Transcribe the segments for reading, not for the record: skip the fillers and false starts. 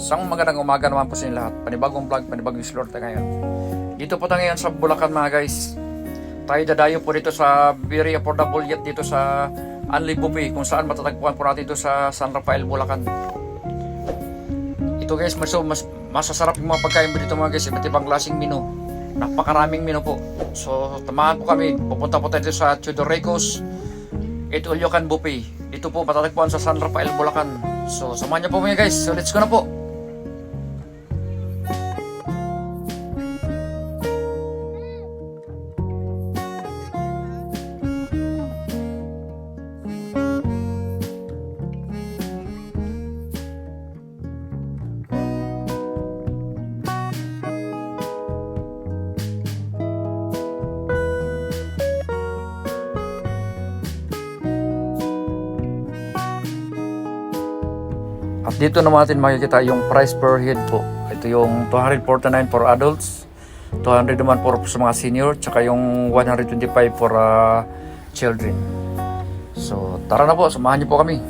Isang magandang umaga naman po sa inyo lahat. Panibagong vlog, panibagong explore tayo ngayon. Dito po tayo ngayon sa Bulacan mga guys. Tayo dadayo po dito sa very affordable yet dito sa Unli Buffet, kung saan matatagpuan po natin dito sa San Rafael, Bulacan. Ito guys, mas masasarap yung mga pagkain po dito mga guys. Iba't ibang klaseng menu. Napakaraming menu po. So tamahan po kami. Pupunta po tayo dito sa Tudor Ricos Eat All You Can Buffet. Dito po matatagpuan sa San Rafael, Bulacan. So samahan niyo po mga guys. So let's go na po. At dito naman natin makikita yung price per head po. Ito yung 249 for adults, 200 naman for sa mga senior, tsaka yung 125 for children. So tara na po, samahan niyo po kami.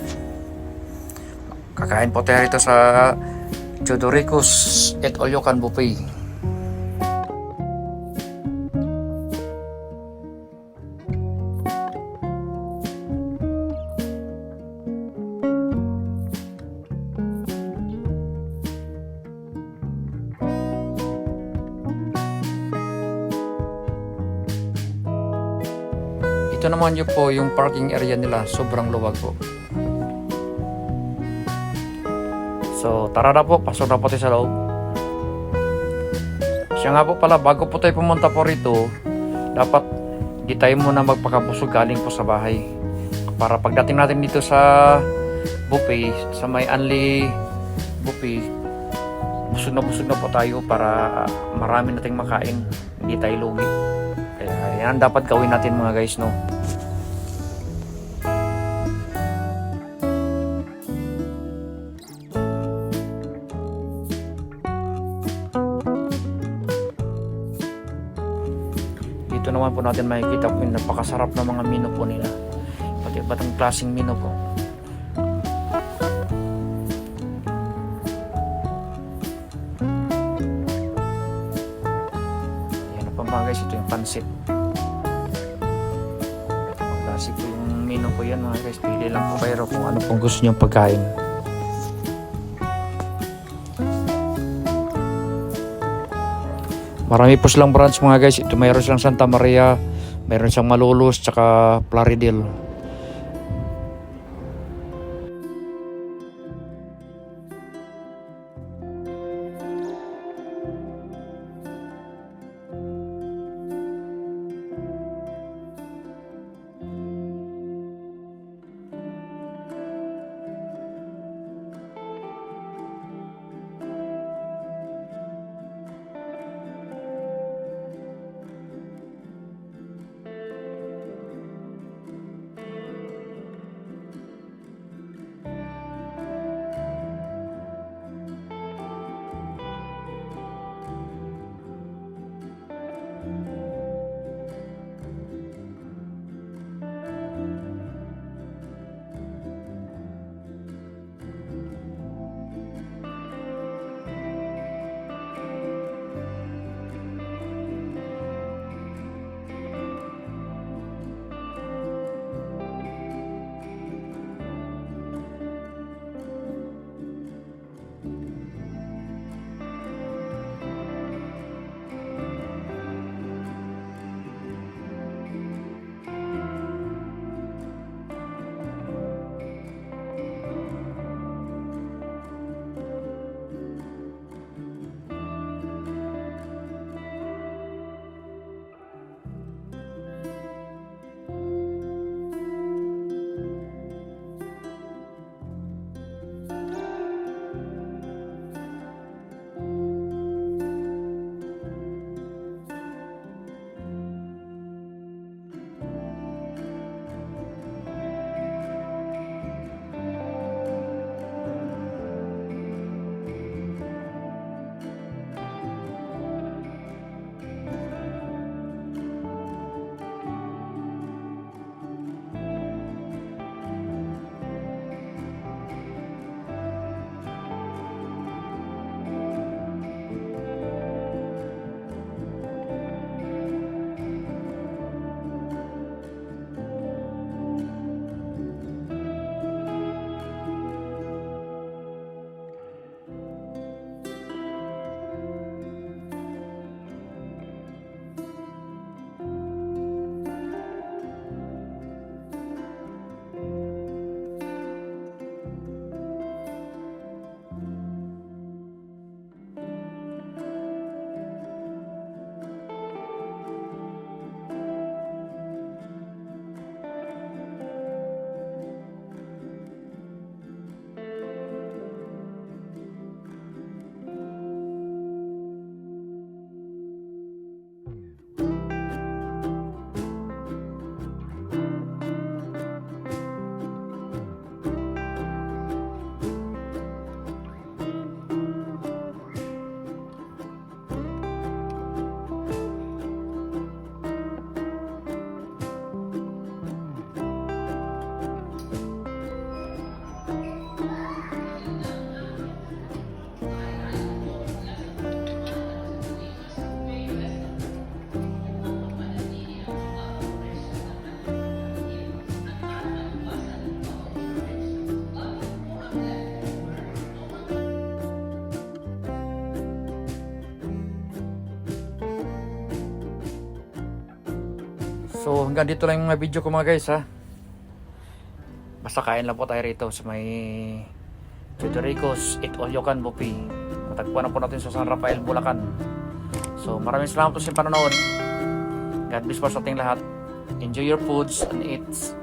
Kakain po tayo rito sa Tudor Ricos Eat All You Can Buffet. Ito naman yun po yung parking area nila, sobrang luwag po. So tara na po, pasok na po tayo sa loob. Siya nga po pala, bago po tayo pumunta po rito, dapat di tayo muna magpakabusog galing po sa bahay. Para pagdating natin dito sa buffet, sa may Unli Buffet, busog na po tayo para marami nating makain, hindi tayo lugi. Kaya yan dapat gawin natin mga guys, no? Dito naman po natin makikita po yung napakasarap na mga menu po nila. Pati iba't ang klaseng menu po. Ayan na pa mga guys, ito yung pansit. Ang klase po yung menu po yan mga guys. Pili lang po kayo kung ano pong gusto nyo pagkain. Marami po silang branch mga guys. Ito mayroon silang Santa Maria, mayroon siyang Malolos, tsaka Plaridel. So hanggang dito lang yung mga video ko mga guys ha. Basta kain lang po tayo rito sa may Federico's Eat All You Can Buffet. Matagpuan na po natin sa San Rafael, Bulacan. So maraming salamat po sa panonood. God bless po sa ating lahat. Enjoy your foods and eats.